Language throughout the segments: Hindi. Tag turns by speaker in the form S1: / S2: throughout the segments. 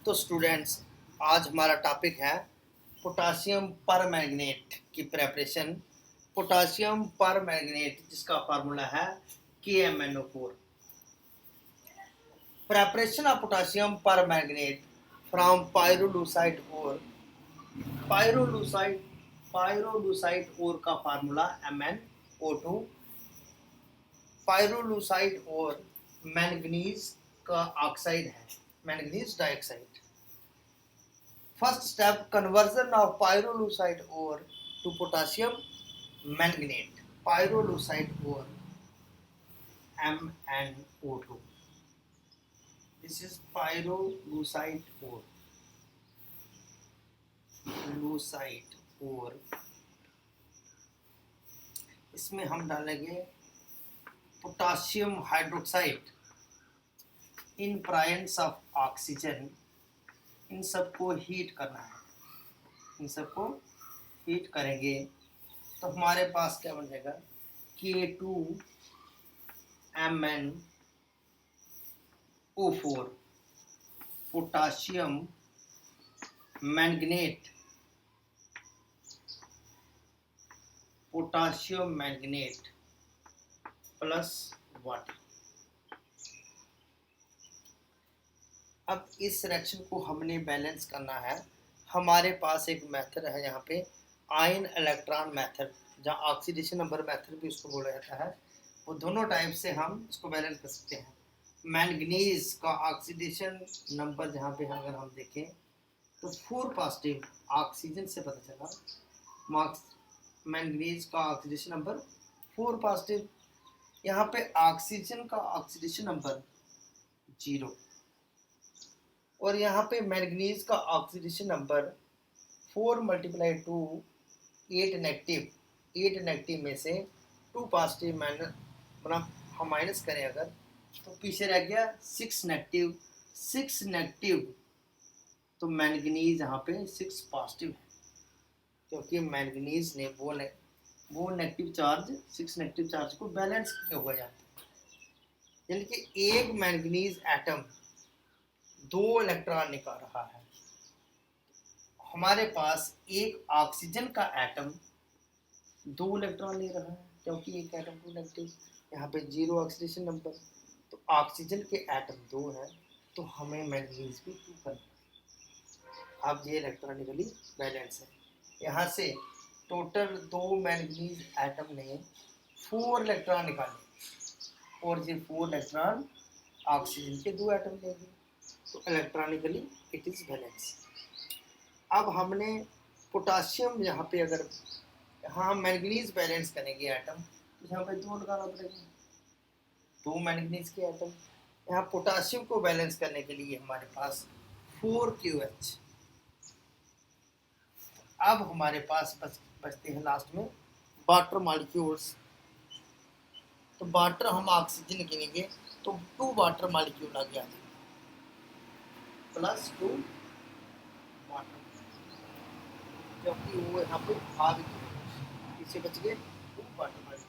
S1: तो स्टूडेंट्स, आज हमारा टॉपिक है पोटासियम परमैंगनेट की प्रेपरेशन। पोटासियम परमैंगनेट जिसका फार्मूला है KMnO4। Preparation of potassium permanganate from pyrolusite ore. Pyrolusite ore का formula MnO2। Pyrolusite ore manganese का ऑक्साइड है, manganese dioxide. First step, conversion of pyrolusite ore to potassium manganate. पायरोलूसाइड और MnO2। दिस इज पायरोलूसाइड और लूसाइड और इसमें हम डालेंगे potassium hydroxide in presence of oxygen. इन सबको हीट करना है, इन सबको हीट करेंगे तो हमारे पास क्या बन जाएगा, K2MnO4 potassium manganate. Potassium manganate plus water. अब इस रिएक्शन को हमने बैलेंस करना है। हमारे पास एक मेथड है यहाँ पे, आयन इलेक्ट्रॉन मेथड, जहाँ ऑक्सीडेशन नंबर मेथड भी उसको बोला जाता है। वो दोनों टाइप से हम इसको बैलेंस कर सकते हैं। मैंगनीज का ऑक्सीडेशन नंबर जहाँ पे अगर हम देखें तो 4 पॉजिटिव, ऑक्सीजन से पता चला मैंगनीज का ऑक्सीडेशन नंबर 4 पॉजिटिव। यहाँ पे ऑक्सीजन का ऑक्सीडेशन नंबर 0 और यहाँ पे मैंगनीज का ऑक्सीडेशन नंबर 4 × 2 8 नेगेटिव। 8 नेगेटिव में से 2 पॉजिटिव मतलब हम माइनस करें अगर तो पीछे रह गया 6 नेगेटिव। 6 नेगेटिव तो मैंगनीज यहाँ पे 6 पॉजिटिव है, क्योंकि मैंगनीज ने वो नेगेटिव चार्ज 6 नेगेटिव चार्ज को बैलेंस किया हुआ जाता है। यानी कि एक मैंगनीज एटम 2 इलेक्ट्रॉन निकाल रहा है। हमारे पास एक ऑक्सीजन का एटम 2 इलेक्ट्रॉन ले रहा है, क्योंकि एक एटम 2 नेगेटिव, यहाँ पे 0 ऑक्सीडेशन नंबर। तो ऑक्सीजन के एटम 2 है तो हमें मैंगनीज भी 2 करना है। अब ये इलेक्ट्रॉनिकली बैलेंस है। यहाँ से टोटल 2 मैंगनीज एटम ने 4 इलेक्ट्रॉन निकाले और ये 4 इलेक्ट्रॉन ऑक्सीजन के 2 एटम लेंगे, तो इलेक्ट्रॉनिकली इट इज बैलेंस। अब हमने पोटासियम यहाँ पे अगर यहाँ हम मैंगनीज बैलेंस करेंगे एटम तो यहाँ पे 2 लगाना पड़ेगा, 2 मैंगनीज के एटम। यहाँ पोटासियम को बैलेंस करने के लिए हमारे पास 4QH। अब हमारे पास बचते हैं लास्ट में वाटर मॉलिक्यूल्स। तो वाटर हम ऑक्सीजन गिनेंगे तो 2 वाटर मॉलिक्यूल आ गया प्लस 2 वाटर, क्योंकि वो यहाँ पे आ भी पीछे बच गए 2 water molecule.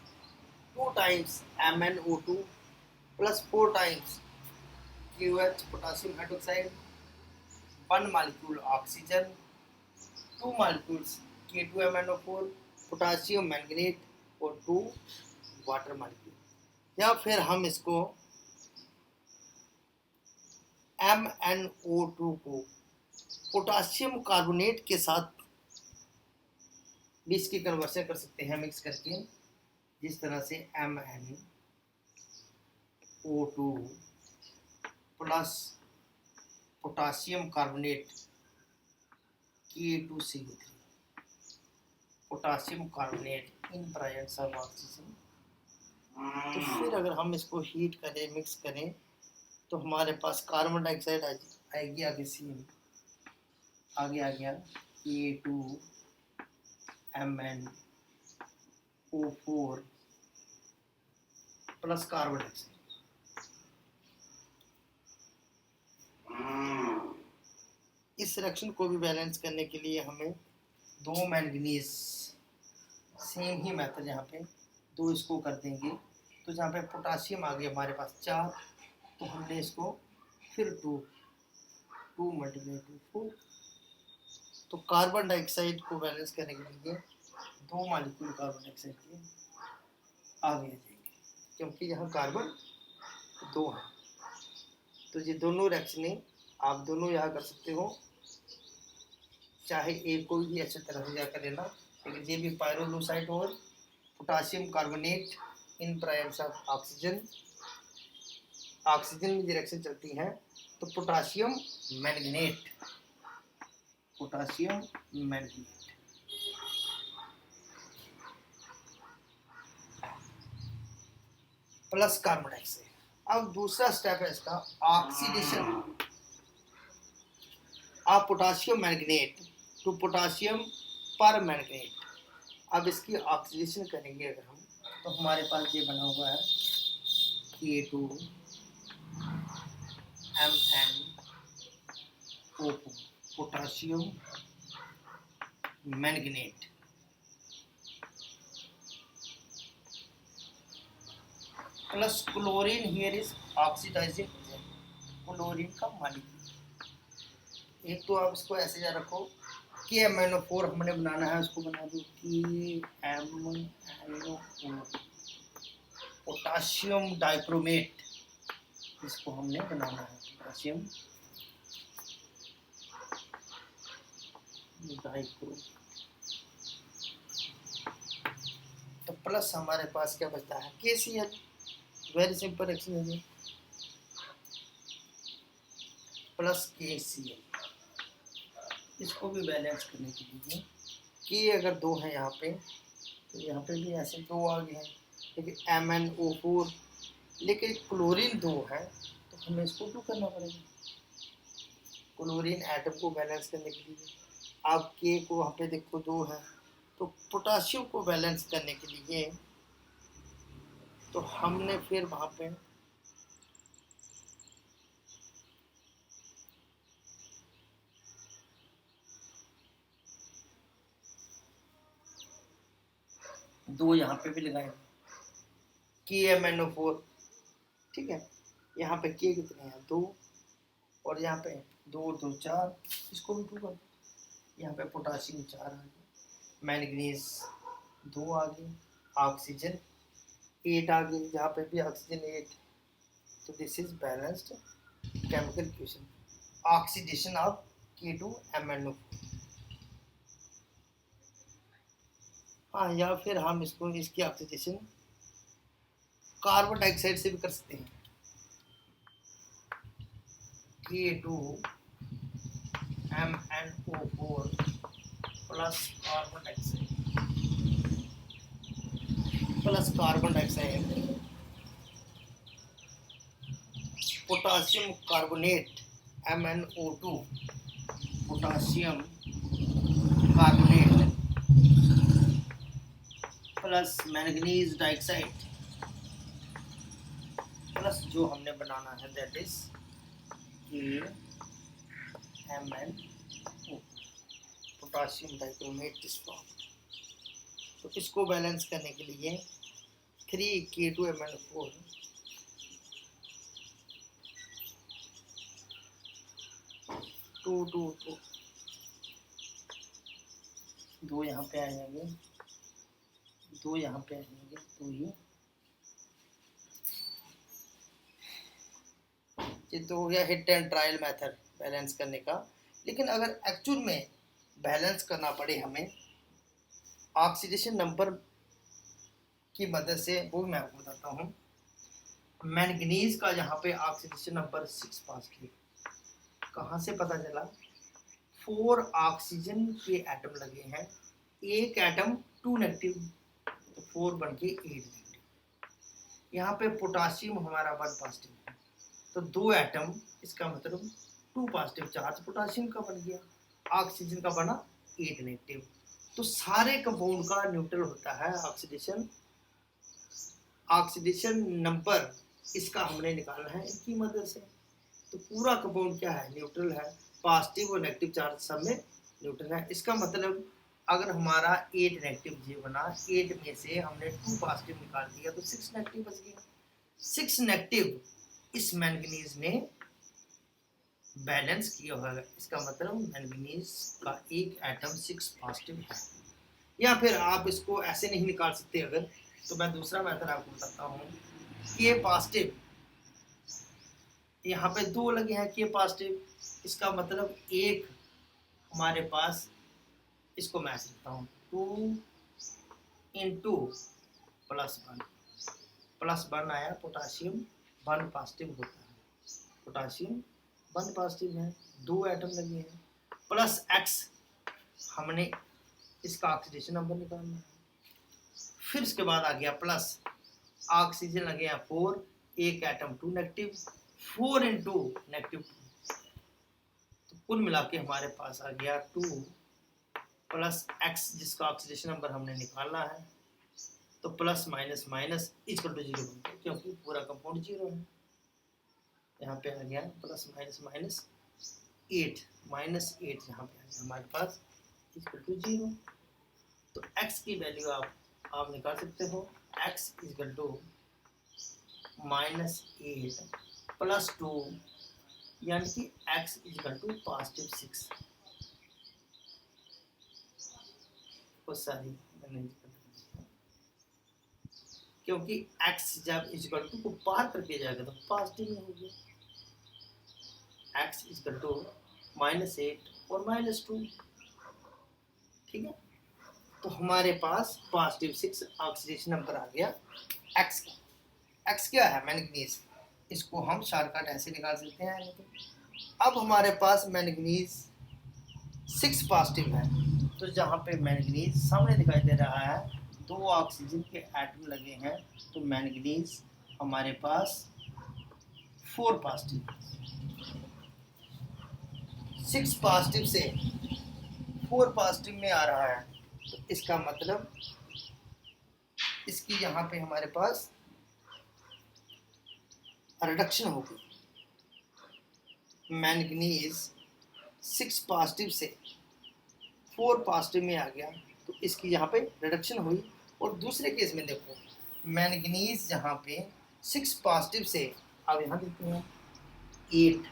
S1: 2 times MnO2 plus 4 times QH potassium hydroxide, 1 molecule oxygen, 2 molecules K2MnO4 potassium manganate और 2 वाटर मॉलिक्यूल। या फिर हम इसको MnO2 को पोटासियम कार्बोनेट के साथ भी इसकी कन्वर्सन कर सकते हैं मिक्स करके, जिस तरह से MnO2 plus potassium carbonate K2CO3 potassium carbonate in presence of oxygen. तो फिर अगर हम इसको हीट करें, मिक्स करें तो हमारे पास कार्बन डाइऑक्साइड आएगी, आगे सी आगे आ गया K2MnO4 प्लस कार्बन डाइऑक्साइड। इस रिएक्शन को भी बैलेंस करने के लिए हमें 2 मैंगनीज, सेम ही मेथड यहाँ पे 2 इसको कर देंगे। तो जहाँ पे पोटासियम आ गया हमारे पास 4, तो हमने इसको फिर 2 2 मल्टीप्लाई 2 4। तो कार्बन डाइऑक्साइड को बैलेंस करने के लिए 2 मॉलिक्यूल कार्बन डाइऑक्साइड के आगे आ जाएंगे, क्योंकि यहाँ कार्बन 2 है। तो ये दोनों रिएक्शनें आप दोनों यहाँ कर सकते हो, चाहे एक को भी अच्छी तरह से जाकर लेना, लेकिन ये भी पायरोलूसाइड और potassium carbonate in presence of oxygen, oxygen में रिएक्शन चलती है। तो potassium manganate, potassium manganate plus carbon dioxide. अब दूसरा स्टेप है इसका oxidation of potassium manganate to potassium permanganate. अब इसकी ऑक्सीडेशन करेंगे अगर हम, तो हमारे पास ये बना हुआ है K2MnO4 potassium manganate plus chlorine, here is oxidising agent, chlorine का मॉलिक्यूल। एक तो आप इसको ऐसे जा रखो KMnO4 हमने बनाना है, उसको बना दो KMnO4 पोटासियम डाइक्रोमेट, इसको हमने बनाना है पोटासियम डाइक्रोमेट। तो प्लस हमारे पास क्या बचता है KCl, वेरी सिंपल रिएक्शन है ये, प्लस KCl। इसको भी बैलेंस करने के लिए कि अगर 2 है यहाँ पे, तो यहाँ पे भी ऐसे 2 आ गए हैं, लेकिन MnO4, लेकिन क्लोरीन 2 है, तो हमें इसको 2 करना पड़ेगा क्लोरीन एटम को बैलेंस करने के लिए। आप K को वहाँ पे देखो 2 है, तो पोटासियम को बैलेंस करने के लिए तो हमने फिर वहाँ पे दो यहाँ पे भी लगाए KMnO4, ठीक है। यहाँ पे K कितने हैं 2, और यहाँ पे 2 2 4, इसको भी 2 कर। यहाँ पे पोटासियम 4 आ गया, मैंगनीज 2 आ गई, ऑक्सीजन 8 आ गई, यहाँ पे भी ऑक्सीजन 8। तो this is balanced chemical equation, oxidation of K2MnO4। हाँ, या फिर हम इसको इसकी ऑक्सीडेशन कार्बन डाइऑक्साइड से भी कर सकते हैं, K2MnO4 plus carbon dioxide potassium carbonate MnO2 potassium carbonate plus manganese dioxide plus जो हमने बनाना है that is KMnO potassium dichromate is formed. तो इसको बैलेंस करने के लिए 3K2MnO4 2 2 2 2 यहाँ पे आ जाएंगे, 2 यहाँ पे आ जाएंगे, तो ये तो हो गया hit and trial method balance करने का। लेकिन अगर एक्चुअल में बैलेंस करना पड़े हमें ऑक्सीडेशन नंबर की मदद से, वो मैं आपको बताता हूँ। मैंगनीज का यहाँ पे ऑक्सीडेशन नंबर 6 पास किया, कहाँ से पता चला? 4 ऑक्सीजन के एटम लगे हैं, एक एटम 2 नेगेटिव, तो 4 बन के 8 नेगेटिव। यहाँ पे पोटासियम हमारा 1 पॉजिटिव है, तो 2 एटम, इसका मतलब 2 पॉजिटिव चार्ज पोटासियम का बन गया, ऑक्सीजन का बना 8 नेगेटिव। तो सारे कंपाउंड का न्यूट्रल होता है ऑक्सीडेशन। ऑक्सीडेशन नंबर इसका हमने निकालना है इनकी मदद से। तो पूरा कंपाउंड क्या है? न्यूट्रल है, पॉजिटिव और नेगेटिव चार्ज सब में न्यूट्रल है। इसका मतलब अगर हमारा 8 नेगेटिव ये बना, 8 में से हमने 2 पॉजिटिव निकाल दिया तो 6 नेगेटिव बच गया। 6 नेगेटिव इस मैंगनीज ने बैलेंस किया होगा, इसका मतलब मैंगनीज का एक एटम 6 पॉजिटिव है। या फिर आप इसको ऐसे नहीं निकाल सकते अगर, तो मैं दूसरा मेथड आपको बताता हूँ। के पॉजिटिव, यहाँ पे 2 लगे हैं के पॉजिटिव, इसका मतलब एक हमारे पास, इसको मैं लिखता हूँ 2 इंटू +1, +1 आया, पोटाशियम 1 पॉजिटिव होता है, पोटाशियम 1 पॉजिटिव है, 2 एटम लगे हैं, प्लस एक्स, हमने इसका ऑक्सीडेशन नंबर निकालना है। फिर उसके बाद आ गया प्लस, ऑक्सीजन लगे हैं 4, एक एटम 2 नेगेटिव, 4 इंटू -2, तो कुल मिला के हमारे पास आ गया 2 प्लस एक्स, जिसका ऑक्सीडेशन नंबर हमने निकालना है, तो plus minus minus equal to 0 बनता है, क्योंकि पूरा कंपाउंड 0 है। यहाँ पे आ गया प्लस माइनस माइनस 8, -8 यहाँ पे आ गया हमारे पास इक्वल टू 0। तो x की वैल्यू आप निकाल सकते हो, x इक्वल टू -8 + 2, यानी कि x इक्वल टू +6। सारी मैंने क्योंकि x जब इक्वल टू को पार करके जाएगा तो पॉजिटिव में होगी, x इक्वल टू -8 और -2, ठीक है। तो हमारे पास +6 ऑक्सीडेशन नंबर आ गया x का। x क्या है? मैंगनीज। इसको हम शॉर्टकट ऐसे निकाल सकते हैं। अब हमारे पास मैंगनीज 6 पॉजिटिव है, तो जहाँ पे मैंगनीज सामने दिखाई दे रहा है, 2 ऑक्सीजन के एटम लगे हैं, तो मैंगनीज हमारे पास 4 पॉजिटिव, 6 पॉजिटिव से 4 पॉजिटिव में आ रहा है, तो इसका मतलब इसकी यहाँ पे हमारे पास रिडक्शन होगी। मैंगनीज 6 पॉजिटिव से 4 पॉजिटिव में आ गया, तो इसकी यहाँ पे रिडक्शन हुई। और दूसरे केस में देखो, मैंगनीज यहाँ पे 6 पॉजिटिव से, अब यहाँ देखते हैं 8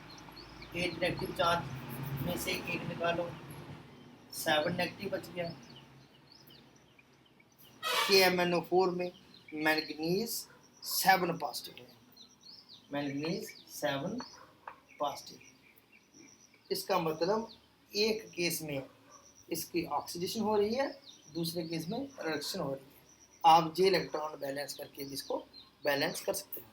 S1: नेगेटिव चार्ज में से 1 निकालो, 7 नेगेटिव बच गया। KMnO4 में मैंगनीज 7 पॉजिटिव है, मैंगनीज 7 पॉजिटिव। इसका मतलब एक केस में इसकी ऑक्सीडेशन हो रही है, दूसरे केस में रिडक्शन हो रही है। आप जे इलेक्ट्रॉन बैलेंस करके इसको बैलेंस कर सकते हैं।